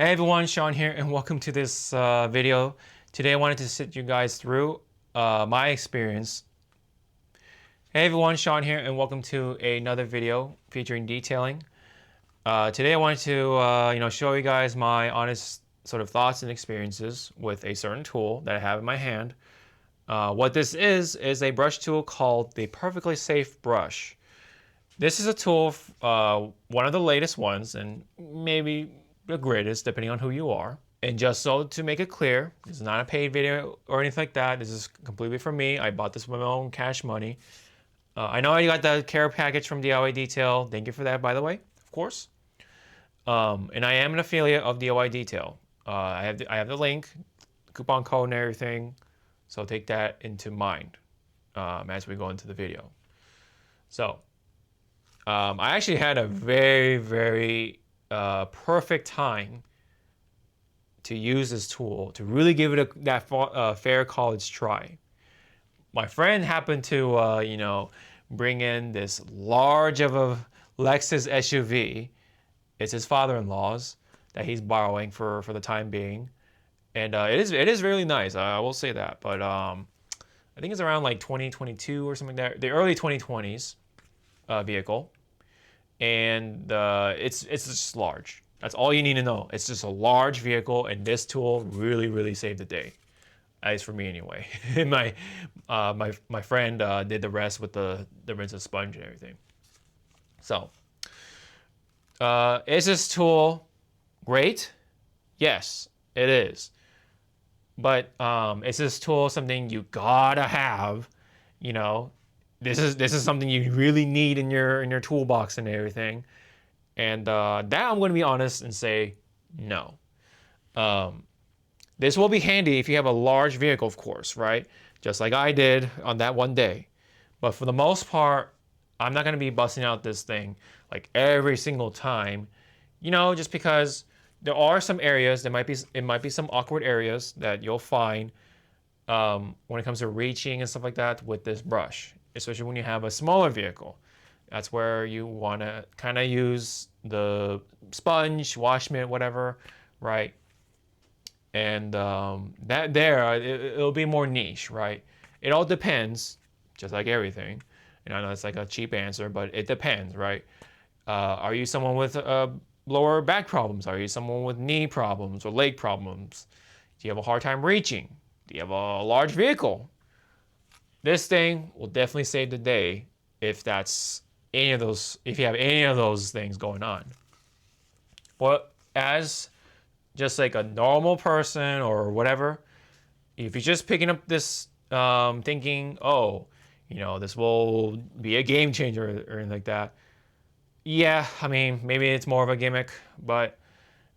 Hey everyone, Sean here, and welcome to this video. Today I wanted to sit you guys through my experience. Hey everyone, Sean here, and welcome to another video featuring detailing. Today I wanted to show you guys my honest sort of thoughts and experiences with a certain tool that I have in my hand. What this is a brush tool called the Perfectly Safe Brush. This is a tool, one of the latest ones, and maybe the greatest, depending on who you are. And just so to make it clear, this is not a paid video or anything like that. This is completely for me. I bought this with my own cash money. I know I got the care package from DIY Detail. Thank you for that, by the way, of course. And I am an affiliate of DIY Detail. I have the link, coupon code, and everything. So take that into mind as we go into the video. So I actually had a very perfect time to use this tool to really give it that fair college try. My friend happened to bring in this large of a Lexus SUV. It's his father-in-law's that he's borrowing for the time being, and it is really nice. I will say that, but I think it's around like 2022 or something like that, the early 2020s vehicle. And it's just large. That's all you need to know. It's just a large vehicle, and this tool really saved the day. At least for me, anyway. my friend did the rest with the rinse and sponge and everything. So, is this tool great? Yes, it is. But is this tool something you gotta have? You know, this is something you really need in your toolbox and everything. And that I'm going to be honest and say no. This will be handy if you have a large vehicle, of course, right? Just like I did on that one day. But for the most part, I'm not going to be busting out this thing like every single time, just because there are some areas, it might be some awkward areas that you'll find when it comes to reaching and stuff like that with this brush, especially when you have a smaller vehicle. That's where you want to kind of use the sponge, wash mitt, whatever, right? And it'll be more niche, right? It all depends, just like everything. And I know it's like a cheap answer, but it depends, right? Are you someone with lower back problems? Are you someone with knee problems or leg problems? Do you have a hard time reaching? Do you have a large vehicle? This thing will definitely save the day if you have any of those things going on. But as just like a normal person or whatever, if you're just picking up this thinking, oh, this will be a game changer or anything like that. Yeah, I mean, maybe it's more of a gimmick, but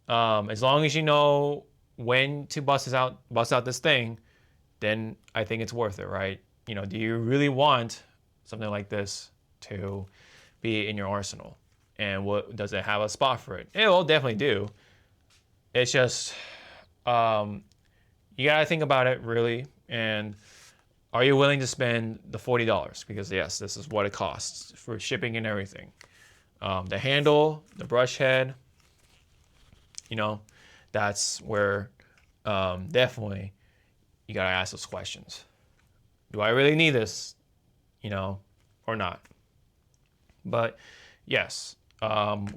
as long as you know when to bust out this thing, then I think it's worth it, right? Do you really want something like this to be in your arsenal? And what does it have a spot for it? It will definitely do. It's just you gotta think about it really, and are you willing to spend the $40? Because yes, this is what it costs for shipping and everything. The handle, the brush head, that's where definitely you gotta ask those questions. Do I really need this, or not? But yes,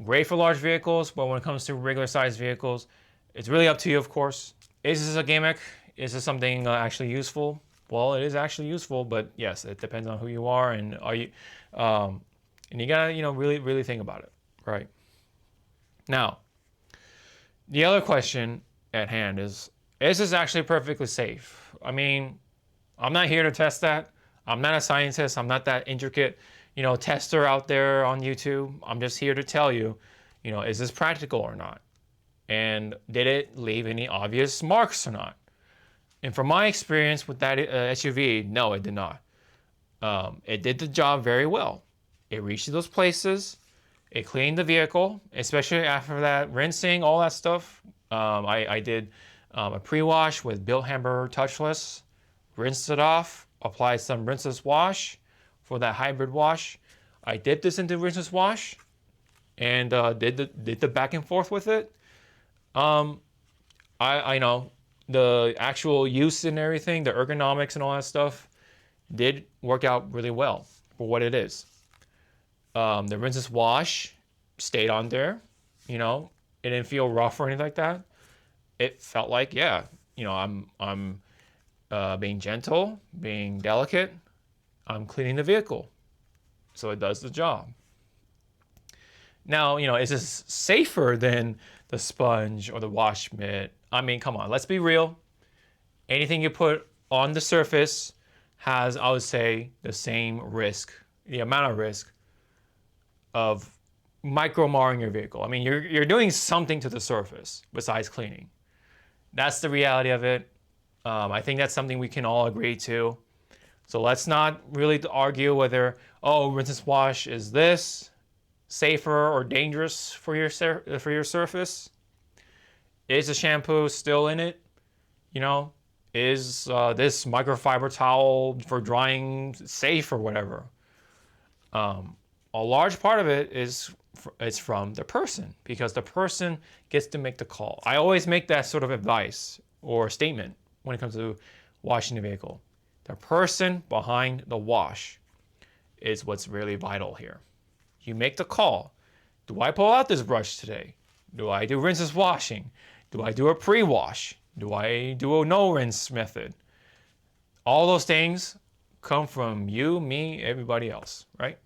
great for large vehicles, but when it comes to regular sized vehicles, it's really up to you, of course. Is this a gimmick? Is this something actually useful? Well, it is actually useful, but yes, it depends on who you are and and you gotta, really think about it, right? Now, the other question at hand is this actually perfectly safe? I mean, I'm not here to test that. I'm not a scientist. I'm not that intricate, tester out there on YouTube. I'm just here to tell you, is this practical or not? And did it leave any obvious marks or not? And from my experience with that SUV, no, it did not. It did the job very well. It reached those places. It cleaned the vehicle, especially after that rinsing, all that stuff. I did a pre-wash with Built Hamburger Touchless, rinsed it off, applied some rinseless wash for that hybrid wash. I dipped this into rinseless wash and did the back and forth with it. I know the actual use and everything, the ergonomics and all that stuff did work out really well for what it is. The rinseless wash stayed on there, you know, it didn't feel rough or anything like that. It felt like, yeah, you know, I'm being gentle, being delicate. I'm cleaning the vehicle, so it does the job. Now, you know, is this safer than the sponge or the wash mitt? I mean, come on, let's be real. Anything you put on the surface has, I would say, the same risk, the amount of risk of micro marring your vehicle. I mean, you're doing something to the surface besides cleaning. That's the reality of it. I think that's something we can all agree to. So let's not really argue whether, oh, rinse and wash is this safer or dangerous for your surface. Is the shampoo still in it? You know, is this microfiber towel for drying safe or whatever? A large part of it is it's from the person, because the person gets to make the call. I always make that sort of advice or statement when it comes to washing the vehicle. The person behind the wash is what's really vital here. You make the call. Do I pull out this brush today? Do I do rinseless washing? Do I do a pre-wash? Do I do a no rinse method? All those things come from you, me, everybody else, right?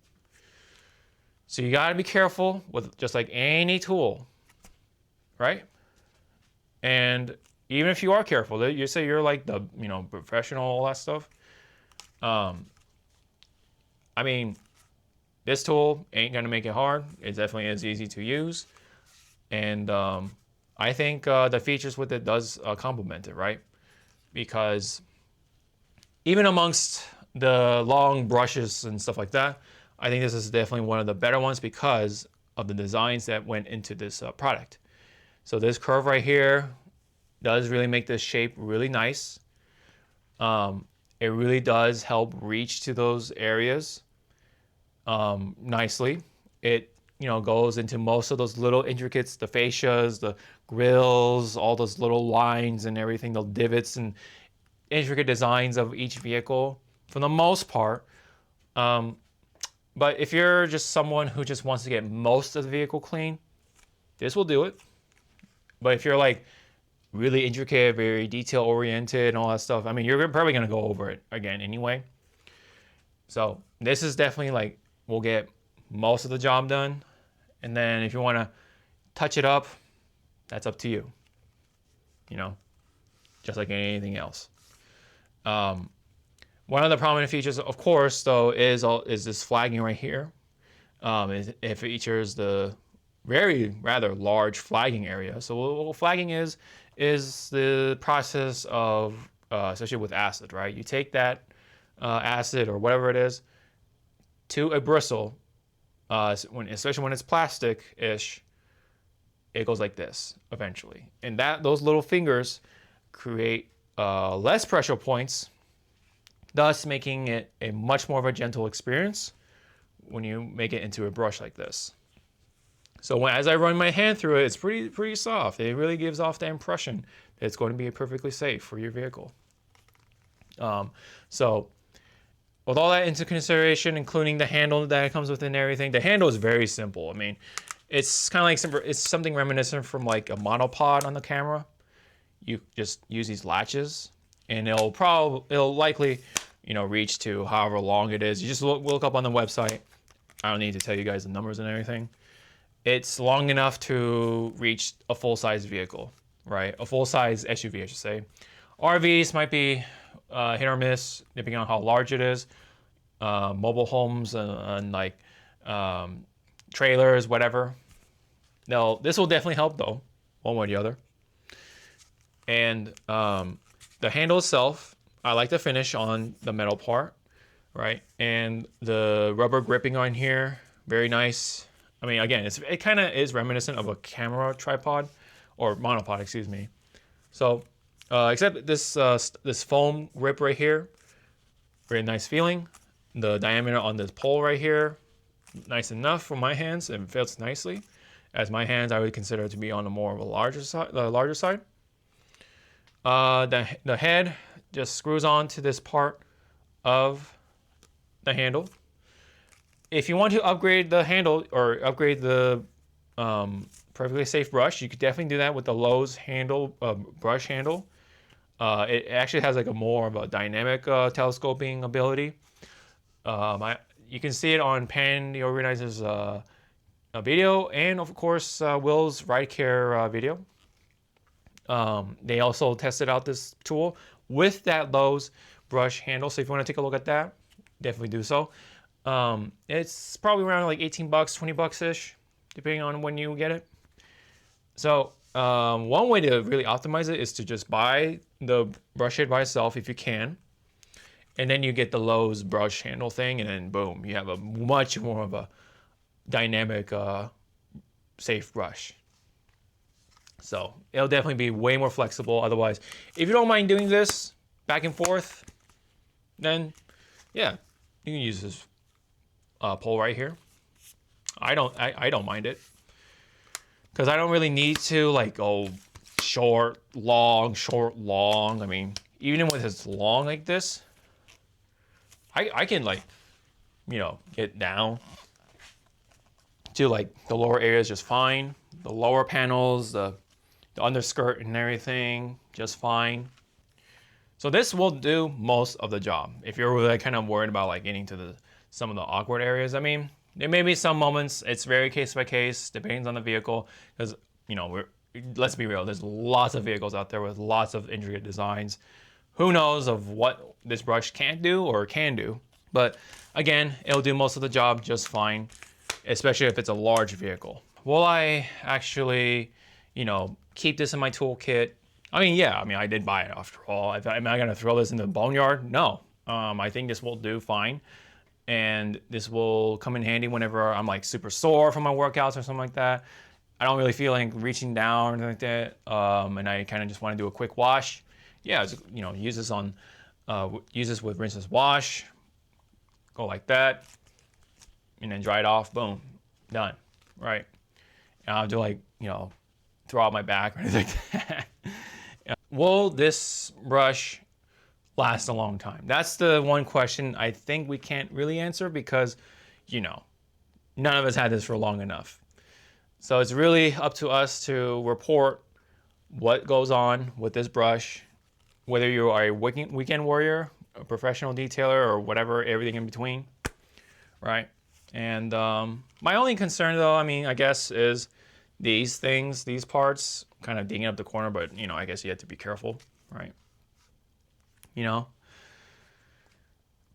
So you gotta be careful with just like any tool, right? And even if you are careful, you say you're like the, you know, professional, all that stuff. I mean, this tool ain't gonna make it hard. It definitely is easy to use. And I think the features with it does complement it, right? Because even amongst the long brushes and stuff like that, I think this is definitely one of the better ones because of the designs that went into this product. So this curve right here does really make this shape really nice. It really does help reach to those areas nicely. It, you know, goes into most of those little intricates, the fascias, the grills, all those little lines and everything, the divots and intricate designs of each vehicle for the most part. But if you're just someone who just wants to get most of the vehicle clean, this will do it. But if you're like really intricate, very detail oriented and all that stuff, I mean, you're probably gonna go over it again anyway. So this is definitely like, we'll get most of the job done. And then if you wanna touch it up, that's up to you. You know, just like anything else. One of the prominent features, of course, though, is this flagging right here. It features the rather large flagging area. So what flagging is the process of, especially with acid, right? You take that acid or whatever it is to a bristle, especially when it's plastic-ish, it goes like this eventually. And those little fingers create less pressure points, thus making it a much more of a gentle experience when you make it into a brush like this. So as I run my hand through it, it's pretty soft. It really gives off the impression that it's going to be perfectly safe for your vehicle. So with all that into consideration, including the handle that it comes with and everything, the handle is very simple. I mean, it's kind of like it's something reminiscent from like a monopod on the camera. You just use these latches, and it'll likely, you know, reach to however long it is. You just look up on the website. I don't need to tell you guys the numbers and everything. It's long enough to reach a full-size vehicle, right? A full-size SUV, I should say. RVs might be hit or miss, depending on how large it is. Mobile homes and like trailers, whatever. Now, this will definitely help, though, one way or the other. And the handle itself, I like the finish on the metal part, right? And the rubber gripping on here, very nice. I mean, again, it kind of is reminiscent of a camera tripod or monopod, excuse me. So, except this this foam grip right here, very nice feeling. The diameter on this pole right here, nice enough for my hands and fits nicely. As my hands, I would consider it to be on the more of a larger side. The head just screws on to this part of the handle. If you want to upgrade the handle or upgrade the perfectly safe brush, you could definitely do that with the Lowe's handle brush handle. It actually has like a more of a dynamic telescoping ability. You can see it on Pan the Organizer's video, and of course Will's Ride Care video. They also tested out this tool with that Lowe's brush handle. So if you want to take a look at that, definitely do so. It's probably around like 18 bucks, 20 bucks ish, depending on when you get it. So one way to really optimize it is to just buy the brush head by itself if you can. And then you get the Lowe's brush handle thing, and then boom, you have a much more of a dynamic, safe brush. So it'll definitely be way more flexible. Otherwise, if you don't mind doing this back and forth, then yeah, you can use this pole right here. I don't mind it, because I don't really need to like go short, long. I mean, even with it's long like this, I can like, you know, get down to like the lower areas just fine. The lower panels, the underskirt and everything, just fine. So this will do most of the job. If you're really kind of worried about like getting to some of the awkward areas, I mean, there may be some moments. It's very case by case, depends on the vehicle. Because, you know, let's be real, there's lots of vehicles out there with lots of intricate designs. Who knows of what this brush can't do or can do. But again, it'll do most of the job just fine, especially if it's a large vehicle. Will I actually, you know, keep this in my toolkit? I mean, yeah, I mean, I did buy it after all. Am I gonna throw this in the boneyard? No. I think this will do fine. And this will come in handy whenever I'm like super sore from my workouts or something like that. I don't really feel like reaching down or anything like that. And I kind of just want to do a quick wash. Yeah, you know, use this with rinseless wash. Go like that. And then dry it off. Boom. Done. Right. And I'll do like, you know, throw out my back or anything like that. Will this brush last a long time? That's the one question I think we can't really answer, because, you know, none of us had this for long enough. So it's really up to us to report what goes on with this brush, whether you are a weekend warrior, a professional detailer, or whatever, everything in between, right? And my only concern, though, I mean, I guess, is these things, these parts, kind of digging up the corner, but, you know, I guess you have to be careful, right? You know?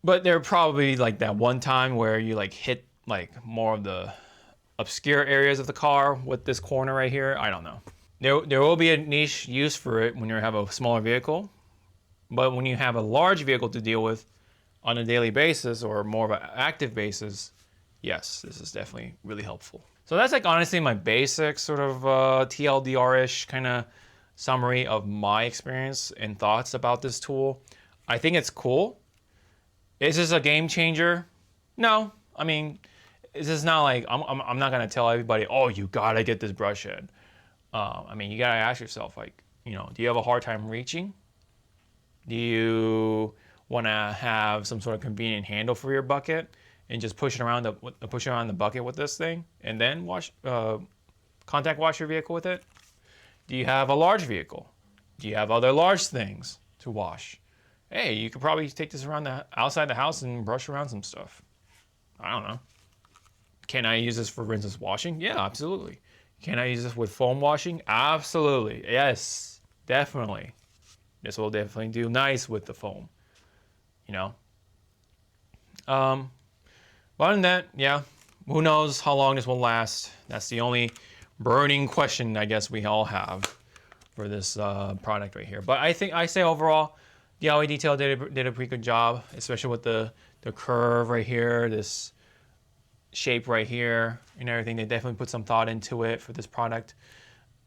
But there probably like that one time where you like hit like more of the obscure areas of the car with this corner right here. I don't know. There will be a niche use for it when you have a smaller vehicle, but when you have a large vehicle to deal with on a daily basis or more of an active basis, yes, this is definitely really helpful. So that's like honestly my basic sort of TLDR-ish kind of summary of my experience and thoughts about this tool. I think it's cool. Is this a game changer? No. I mean, this is not like, I'm not gonna tell everybody, oh, you gotta get this brush head. I mean, you gotta ask yourself, like, you know, do you have a hard time reaching? Do you wanna have some sort of convenient handle for your bucket and just push it around the bucket with this thing, and then contact wash your vehicle with it? Do you have a large vehicle? Do you have other large things to wash? Hey, you could probably take this around outside the house and brush around some stuff. I don't know. Can I use this for rinseless washing? Yeah, absolutely. Can I use this with foam washing? Absolutely. Yes, definitely. This will definitely do nice with the foam, you know? But other than that, yeah, who knows how long this will last. That's the only burning question I guess we all have for this product right here. But I say overall, the LA Detail did a pretty good job, especially with the curve right here, this shape right here and everything. They definitely put some thought into it for this product.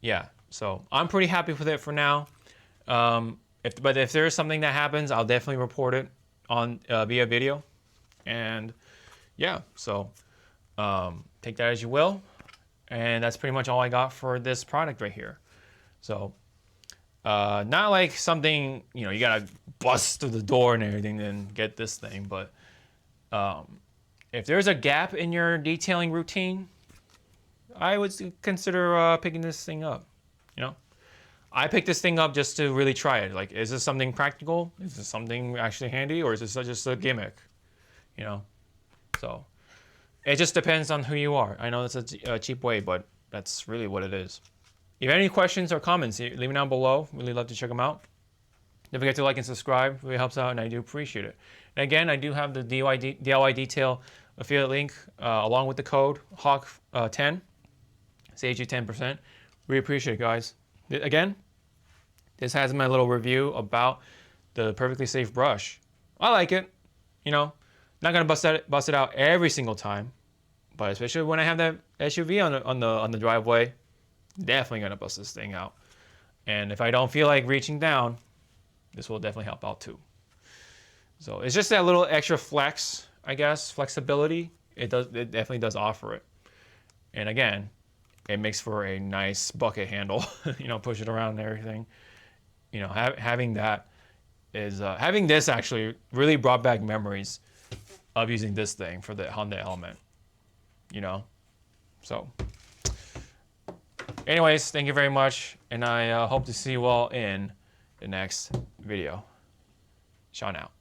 Yeah, so I'm pretty happy with it for now. But if there is something that happens, I'll definitely report it on via video. And yeah, so take that as you will. And that's pretty much all I got for this product right here. So not like something, you know, you gotta bust through the door and everything and get this thing, but if there's a gap in your detailing routine, I would consider picking this thing up. You know, I picked this thing up just to really try it. Like, is this something practical? Is this something actually handy, or is this just a gimmick? You know, so it just depends on who you are. I know that's a cheap way, but that's really what it is. If you have any questions or comments, leave them down below. Really love to check them out. Don't forget to like and subscribe. It really helps out, and I do appreciate it. And again, I do have the DIY Detail affiliate link along with the code HAWK10. Saves you 10%. We appreciate it, guys. Again, this has my little review about the Perfectly Safe brush. I like it. You know, not gonna bust it out every single time, but especially when I have that SUV on the driveway, definitely gonna bust this thing out. And if I don't feel like reaching down, this will definitely help out too. So it's just that little extra flex, I guess, flexibility. It definitely does offer it. And again, it makes for a nice bucket handle. You know, push it around and everything. You know, having that is having this actually really brought back memories of using this thing for the Honda Element. You know, so anyways, thank you very much, and I hope to see you all in the next video. Sean out.